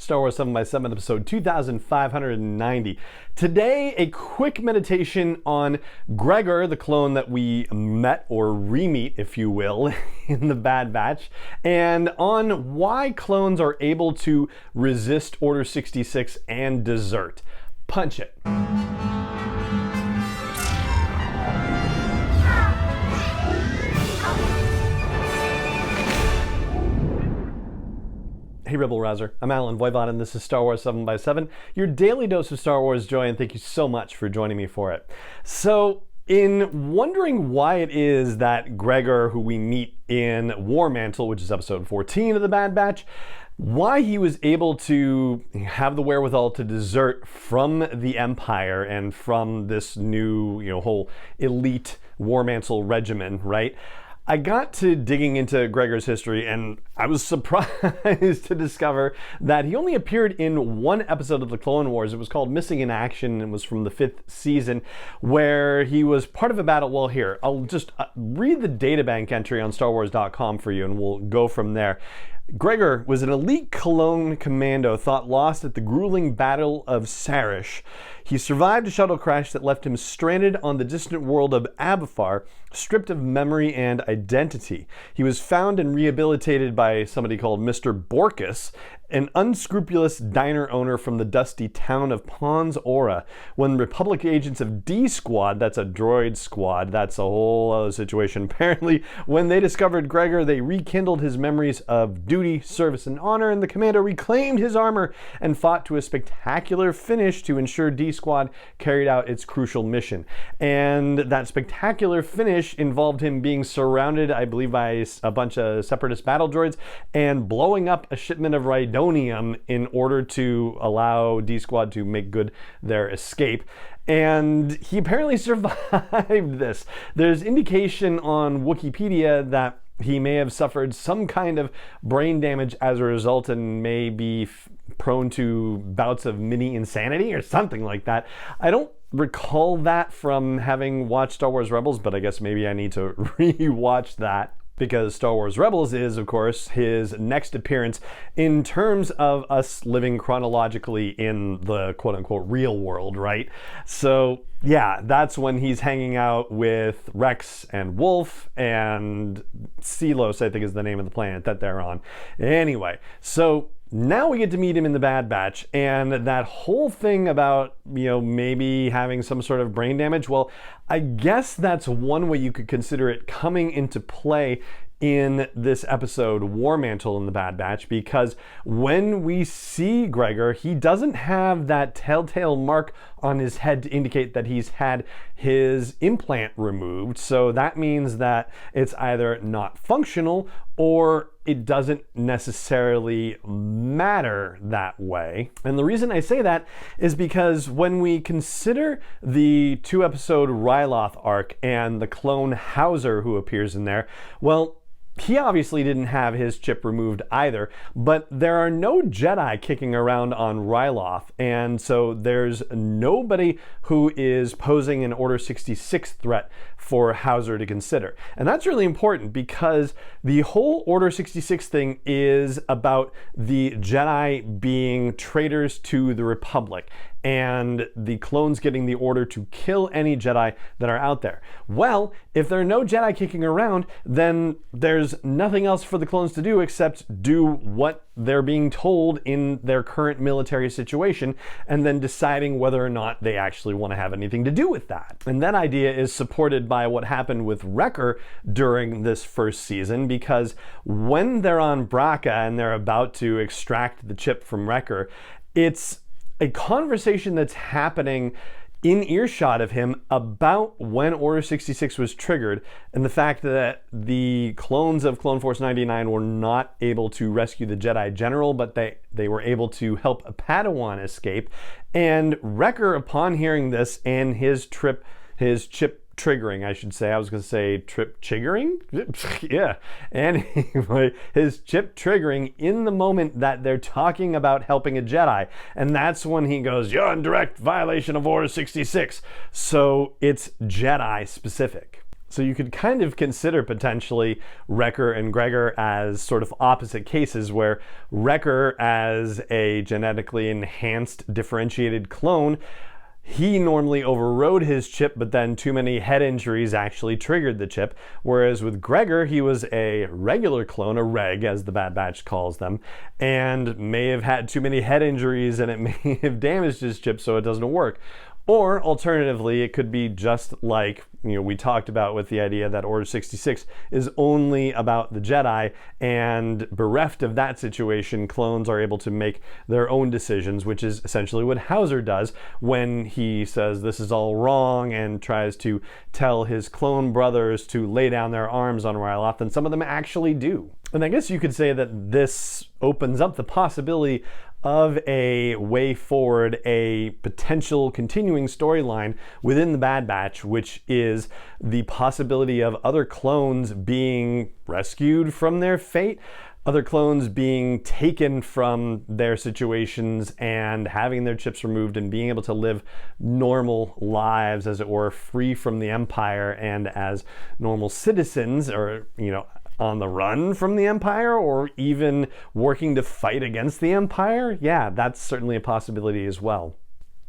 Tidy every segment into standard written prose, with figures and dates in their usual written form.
Star Wars 7x7, episode 2590. Today, a quick meditation on Gregor, the clone that we met, or re-meet, if you will, in the Bad Batch, and on why clones are able to resist Order 66 and desert. Punch it. Hey Rebel Rouser, I'm Alan Voivod and this is Star Wars 7x7, your daily dose of Star Wars joy, and thank you so much for joining me for it. So, in wondering why it is that Gregor, who we meet in War Mantle, which is episode 14 of the Bad Batch, why he was able to have the wherewithal to desert from the Empire and from this new, whole elite War Mantle regimen, right? I got to digging into Gregor's history and I was surprised to discover that he only appeared in one episode of the Clone Wars. It was called Missing in Action and was from the 5th season, where he was part of a battle. Well, here, I'll just read the databank entry on StarWars.com for you and we'll go from there. Gregor was an elite clone commando thought lost at the grueling Battle of Sarish. He survived a shuttle crash that left him stranded on the distant world of Abafar, stripped of memory and identity. He was found and rehabilitated by somebody called Mr. Borkus, an unscrupulous diner owner from the dusty town of Pons Ora. When Republic agents of D Squad, that's a droid squad, that's a whole other situation apparently, when they discovered Gregor, they rekindled his memories of duty, service, and honor, and the commando reclaimed his armor and fought to a spectacular finish to ensure D Squad carried out its crucial mission. And that spectacular finish involved him being surrounded, I believe, by a bunch of separatist battle droids and blowing up a shipment of Rhydonium in order to allow D Squad to make good their escape. And he apparently survived this. There's indication on Wikipedia that he may have suffered some kind of brain damage as a result and may be prone to bouts of mini insanity or something like that. I don't recall that from having watched Star Wars Rebels, but I guess maybe I need to re-watch that, because Star Wars Rebels is, of course, his next appearance in terms of us living chronologically in the quote-unquote real world, right? So yeah, that's when he's hanging out with Rex and Wolf and Selos, I think is the name of the planet that they're on. Anyway, so now we get to meet him in the Bad Batch, and that whole thing about, maybe having some sort of brain damage, well, I guess that's one way you could consider it coming into play in this episode, War Mantle in the Bad Batch, because when we see Gregor, he doesn't have that telltale mark on his head to indicate that he's had his implant removed. So that means that it's either not functional or it doesn't necessarily matter that way. And the reason I say that is because when we consider the 2-episode Ryloth arc and the clone Hauser who appears in there, well, he obviously didn't have his chip removed either, but there are no Jedi kicking around on Ryloth, and so there's nobody who is posing an Order 66 threat for Hauser to consider. And that's really important because the whole Order 66 thing is about the Jedi being traitors to the Republic and the clones getting the order to kill any Jedi that are out there. Well, if there are no Jedi kicking around, then there's nothing else for the clones to do except do what they're being told in their current military situation, and then deciding whether or not they actually want to have anything to do with that. And that idea is supported by what happened with Wrecker during this first season, because when they're on Braca and they're about to extract the chip from Wrecker, it's a conversation that's happening in earshot of him about when Order 66 was triggered and the fact that the clones of Clone Force 99 were not able to rescue the Jedi General, but they were able to help a Padawan escape. And Wrecker, upon hearing this and his chip triggering, I should say. I was going to say trip triggering? Yeah. Anyway, his chip triggering in the moment that they're talking about helping a Jedi. And that's when he goes, "You're in direct violation of Order 66. So it's Jedi specific. So you could kind of consider potentially Wrecker and Gregor as sort of opposite cases, where Wrecker, as a genetically enhanced differentiated clone, he normally overrode his chip, but then too many head injuries actually triggered the chip. Whereas with Gregor, he was a regular clone, a reg, as the Bad Batch calls them, and may have had too many head injuries and it may have damaged his chip so it doesn't work. Or alternatively, it could be just like, we talked about with the idea that Order 66 is only about the Jedi, and bereft of that situation, clones are able to make their own decisions, which is essentially what Hauser does when he says this is all wrong and tries to tell his clone brothers to lay down their arms on Ryloth, and some of them actually do. And I guess you could say that this opens up the possibility of a way forward, a potential continuing storyline within the Bad Batch, which is the possibility of other clones being rescued from their fate, other clones being taken from their situations and having their chips removed and being able to live normal lives, as it were, free from the Empire and as normal citizens, or, on the run from the Empire, or even working to fight against the Empire. Yeah, that's certainly a possibility as well.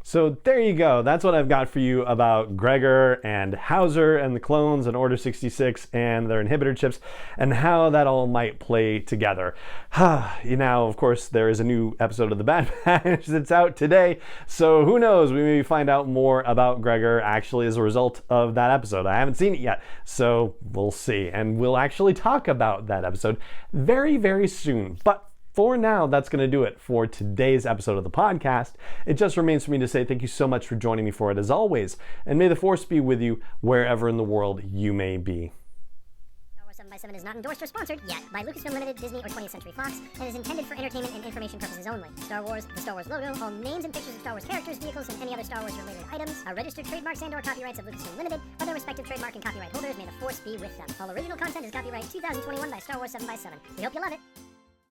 So there you go. That's what I've got for you about Gregor and Hauser and the clones and Order 66 and their inhibitor chips and how that all might play together. Now, of course, there is a new episode of The Bad Batch that's out today, so who knows? We may find out more about Gregor actually as a result of that episode. I haven't seen it yet, so we'll see. And we'll actually talk about that episode very, very soon. But for now, that's going to do it for today's episode of the podcast. It just remains for me to say thank you so much for joining me for it, as always, and may the Force be with you wherever in the world you may be. Star Wars 7x7 is not endorsed or sponsored yet by Lucasfilm Limited, Disney, or 20th Century Fox, and is intended for entertainment and information purposes only. Star Wars, the Star Wars logo, all names and pictures of Star Wars characters, vehicles, and any other Star Wars-related items are registered trademarks and/or copyrights of Lucasfilm Limited, or their respective trademark and copyright holders. May the Force be with them. All original content is copyright 2021 by Star Wars 7x7. We hope you love it.